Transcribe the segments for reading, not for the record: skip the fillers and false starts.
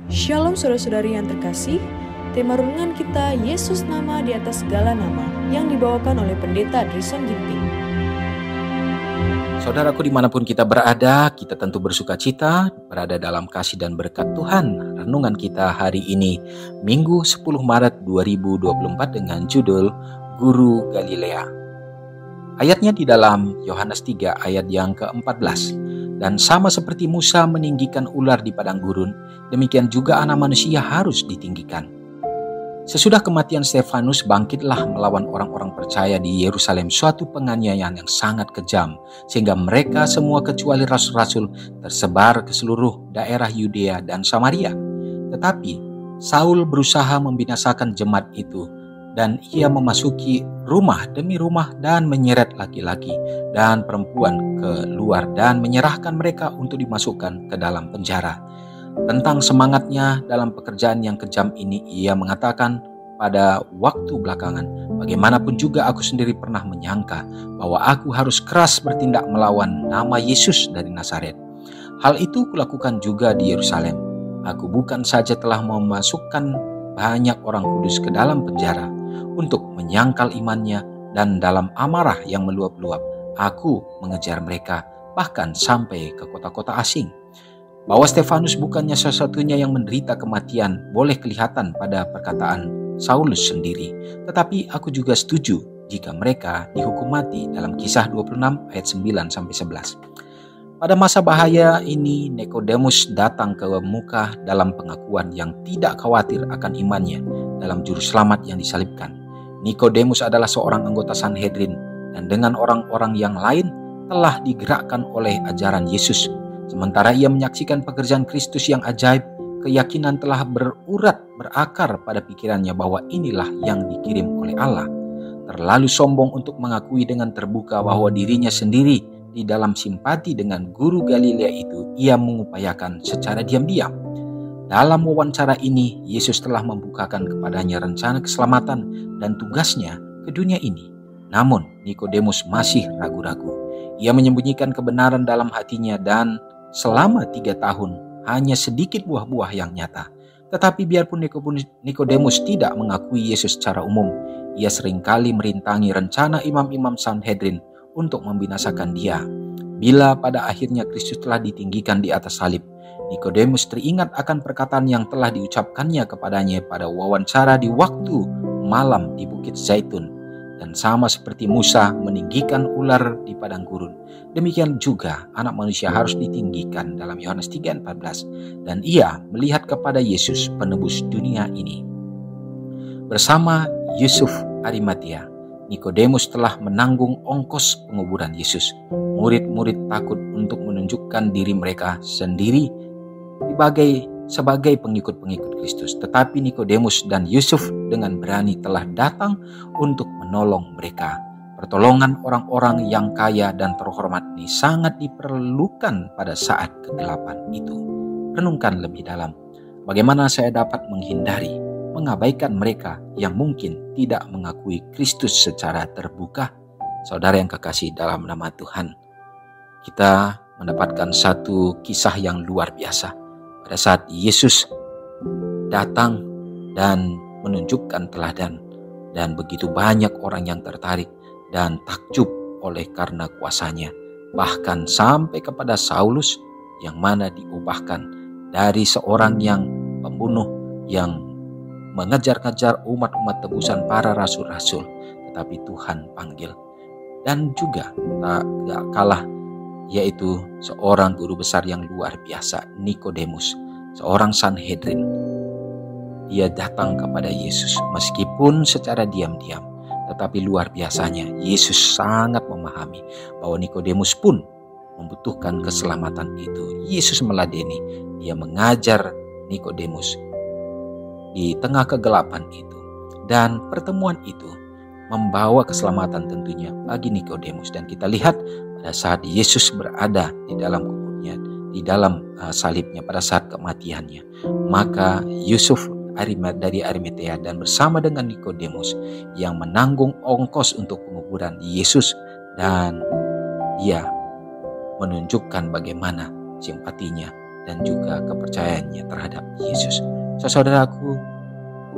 Shalom saudara-saudari yang terkasih, tema renungan kita Yesus nama di atas segala nama yang dibawakan oleh Pendeta Drison Ginting. Saudaraku dimanapun kita berada, kita tentu bersuka cita berada dalam kasih dan berkat Tuhan. Renungan kita hari ini, Minggu 10 Maret 2024 dengan judul Guru Galilea. Ayatnya di dalam Yohanes 3 ayat yang ke-14. Dan sama seperti Musa meninggikan ular di padang gurun, demikian juga Anak Manusia harus ditinggikan. Sesudah kematian Stefanus, bangkitlah melawan orang-orang percaya di Yerusalem suatu penganiayaan yang sangat kejam, sehingga mereka semua kecuali rasul-rasul tersebar ke seluruh daerah Yudea dan Samaria. Tetapi Saul berusaha membinasakan jemaat itu, dan ia memasuki rumah demi rumah dan menyeret laki-laki dan perempuan keluar dan menyerahkan mereka untuk dimasukkan ke dalam penjara. Tentang semangatnya dalam pekerjaan yang kejam ini, ia mengatakan pada waktu belakangan, bagaimanapun juga aku sendiri pernah menyangka bahwa aku harus keras bertindak melawan nama Yesus dari Nazaret. Hal itu kulakukan juga di Yerusalem. Aku bukan saja telah memasukkan banyak orang kudus ke dalam penjara untuk menyangkal imannya, dan dalam amarah yang meluap-luap, aku mengejar mereka bahkan sampai ke kota-kota asing. Bahwa Stefanus bukannya satu-satunya yang menderita kematian boleh kelihatan pada perkataan Saulus sendiri, tetapi aku juga setuju jika mereka dihukum mati dalam Kisah 26 ayat 9-11. Pada masa bahaya ini, Nikodemus datang ke muka dalam pengakuan yang tidak khawatir akan imannya dalam juru selamat yang disalibkan. Nikodemus adalah seorang anggota Sanhedrin dan dengan orang-orang yang lain telah digerakkan oleh ajaran Yesus. Sementara ia menyaksikan pekerjaan Kristus yang ajaib, keyakinan telah berakar pada pikirannya bahwa inilah yang dikirim oleh Allah. Terlalu sombong untuk mengakui dengan terbuka bahwa dirinya sendiri di dalam simpati dengan guru Galilea itu, ia mengupayakan secara diam-diam. Dalam wawancara ini, Yesus telah membukakan kepadanya rencana keselamatan dan tugasnya ke dunia ini. Namun, Nikodemus masih ragu-ragu. Ia menyembunyikan kebenaran dalam hatinya dan selama 3 tahun hanya sedikit buah-buah yang nyata. Tetapi biarpun Nikodemus tidak mengakui Yesus secara umum, ia seringkali merintangi rencana imam-imam Sanhedrin untuk membinasakan dia. Bila pada akhirnya Kristus telah ditinggikan di atas salib, Nikodemus teringat akan perkataan yang telah diucapkannya kepadanya pada wawancara di waktu malam di Bukit Zaitun. Dan sama seperti Musa meninggikan ular di padang gurun, demikian juga Anak Manusia harus ditinggikan dalam Yohanes 3:14. Dan ia melihat kepada Yesus penebus dunia ini. Bersama Yusuf Arimatea, Nikodemus telah menanggung ongkos penguburan Yesus. Murid-murid takut untuk menunjukkan diri mereka sendiri sebagai pengikut-pengikut Kristus. Tetapi Nikodemus dan Yusuf dengan berani telah datang untuk menolong mereka. Pertolongan orang-orang yang kaya dan terhormat ini sangat diperlukan pada saat kegelapan itu. Renungkan lebih dalam, bagaimana saya dapat menghindari mengabaikan mereka yang mungkin tidak mengakui Kristus secara terbuka. Saudara yang kekasih dalam nama Tuhan, kita mendapatkan satu kisah yang luar biasa. Pada saat Yesus datang dan menunjukkan teladan, dan begitu banyak orang yang tertarik dan takjub oleh karena kuasanya. Bahkan sampai kepada Saulus yang mana diubahkan dari seorang yang pembunuh yang mengejar-kejar umat-umat tebusan para rasul-rasul, tetapi Tuhan panggil. Dan juga tak kalah, yaitu seorang guru besar yang luar biasa, Nikodemus, seorang Sanhedrin. Dia datang kepada Yesus meskipun secara diam-diam, tetapi luar biasanya Yesus sangat memahami bahwa Nikodemus pun membutuhkan keselamatan itu. Yesus meladeni, dia mengajar Nikodemus di tengah kegelapan itu, dan pertemuan itu membawa keselamatan tentunya bagi Nikodemus. Dan kita lihat pada saat Yesus berada di dalam kuburnya, di dalam salibnya pada saat kematiannya, maka Yusuf dari Arimatea dan bersama dengan Nikodemus yang menanggung ongkos untuk penguburan Yesus, dan dia menunjukkan bagaimana simpatinya dan juga kepercayaannya terhadap Yesus. Saudaraku,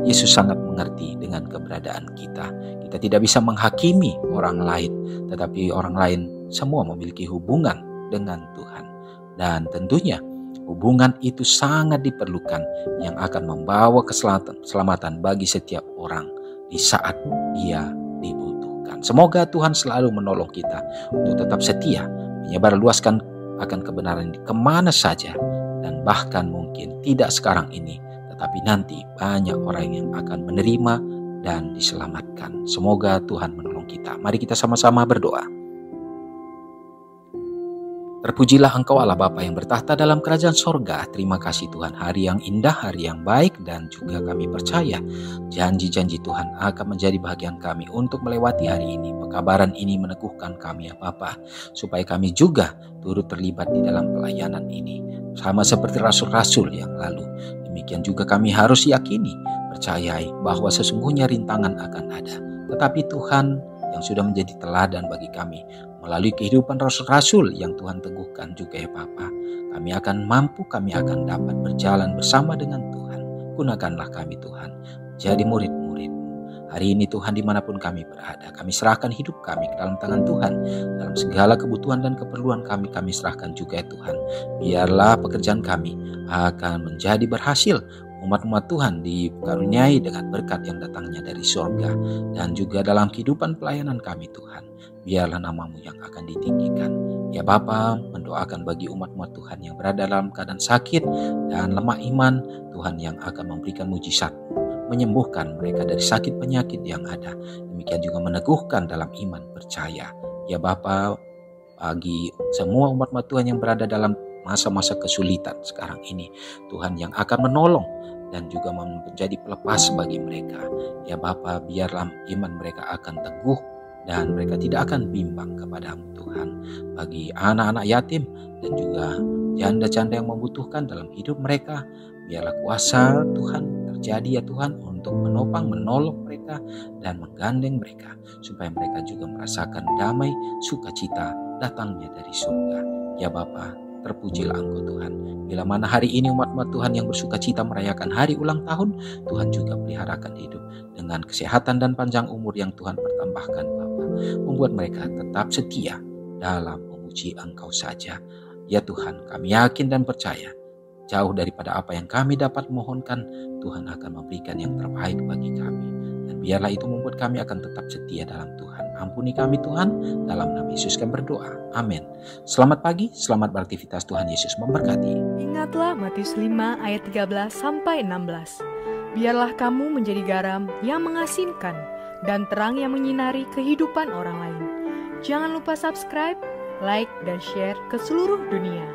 Yesus sangat mengerti dengan keberadaan kita. Kita tidak bisa menghakimi orang lain, tetapi orang lain semua memiliki hubungan dengan Tuhan. Dan tentunya hubungan itu sangat diperlukan yang akan membawa keselamatan bagi setiap orang di saat dia dibutuhkan. Semoga Tuhan selalu menolong kita untuk tetap setia, menyebarluaskan akan kebenaran kemana saja, dan bahkan mungkin tidak sekarang ini, tetapi nanti banyak orang yang akan menerima dan diselamatkan. Semoga Tuhan menolong kita. Mari kita sama-sama berdoa. Terpujilah Engkau Allah Bapa yang bertahta dalam kerajaan sorga. Terima kasih Tuhan, hari yang indah, hari yang baik, dan juga kami percaya janji-janji Tuhan akan menjadi bagian kami untuk melewati hari ini. Pekabaran ini meneguhkan kami ya Bapa, supaya kami juga turut terlibat di dalam pelayanan ini. Sama seperti rasul-rasul yang lalu, demikian juga kami harus yakini, percayai bahwa sesungguhnya rintangan akan ada. Tetapi Tuhan yang sudah menjadi teladan bagi kami, melalui kehidupan rasul-rasul yang Tuhan teguhkan juga ya Bapa, kami akan mampu, kami akan dapat berjalan bersama dengan Tuhan. Gunakanlah kami Tuhan, jadi murid-murid-Mu. Hari ini Tuhan, dimanapun kami berada, kami serahkan hidup kami ke dalam tangan Tuhan. Dalam segala kebutuhan dan keperluan kami serahkan juga ya Tuhan. Biarlah pekerjaan kami akan menjadi berhasil. Umat-umat Tuhan dikaruniai dengan berkat yang datangnya dari surga. Dan juga dalam kehidupan pelayanan kami Tuhan, biarlah nama-Mu yang akan ditinggikan. Ya Bapa, mendoakan bagi umat-umat Tuhan yang berada dalam keadaan sakit dan lemah iman, Tuhan yang akan memberikan mujizat, menyembuhkan mereka dari sakit penyakit yang ada. Demikian juga meneguhkan dalam iman percaya. Ya Bapa, bagi semua umat-umat Tuhan yang berada dalam masa-masa kesulitan sekarang ini, Tuhan yang akan menolong dan juga menjadi pelepas bagi mereka. Ya Bapa, biarlah iman mereka akan teguh dan mereka tidak akan bimbang kepada-Mu Tuhan. Bagi anak-anak yatim dan juga janda-janda yang membutuhkan dalam hidup mereka, biarlah kuasa Tuhan terjadi ya Tuhan untuk menopang, menolong mereka dan menggandeng mereka, supaya mereka juga merasakan damai, sukacita datangnya dari surga. Ya Bapa, terpujilah Engkau Tuhan. Bila mana hari ini umat-umat Tuhan yang bersukacita merayakan hari ulang tahun, Tuhan juga peliharakan hidup dengan kesehatan dan panjang umur yang Tuhan pertambahkan Bapa. Membuat mereka tetap setia dalam memuji Engkau saja. Ya Tuhan, kami yakin dan percaya, jauh daripada apa yang kami dapat mohonkan, Tuhan akan memberikan yang terbaik bagi kami. Dan biarlah itu membuat kami akan tetap setia dalam Tuhan. Ampuni kami Tuhan, dalam nama Yesus kami berdoa. Amin. Selamat pagi, selamat beraktivitas, Tuhan Yesus memberkati. Ingatlah Matius 5 ayat 13-16. Biarlah kamu menjadi garam yang mengasinkan dan terang yang menyinari kehidupan orang lain. Jangan lupa subscribe, like, dan share ke seluruh dunia.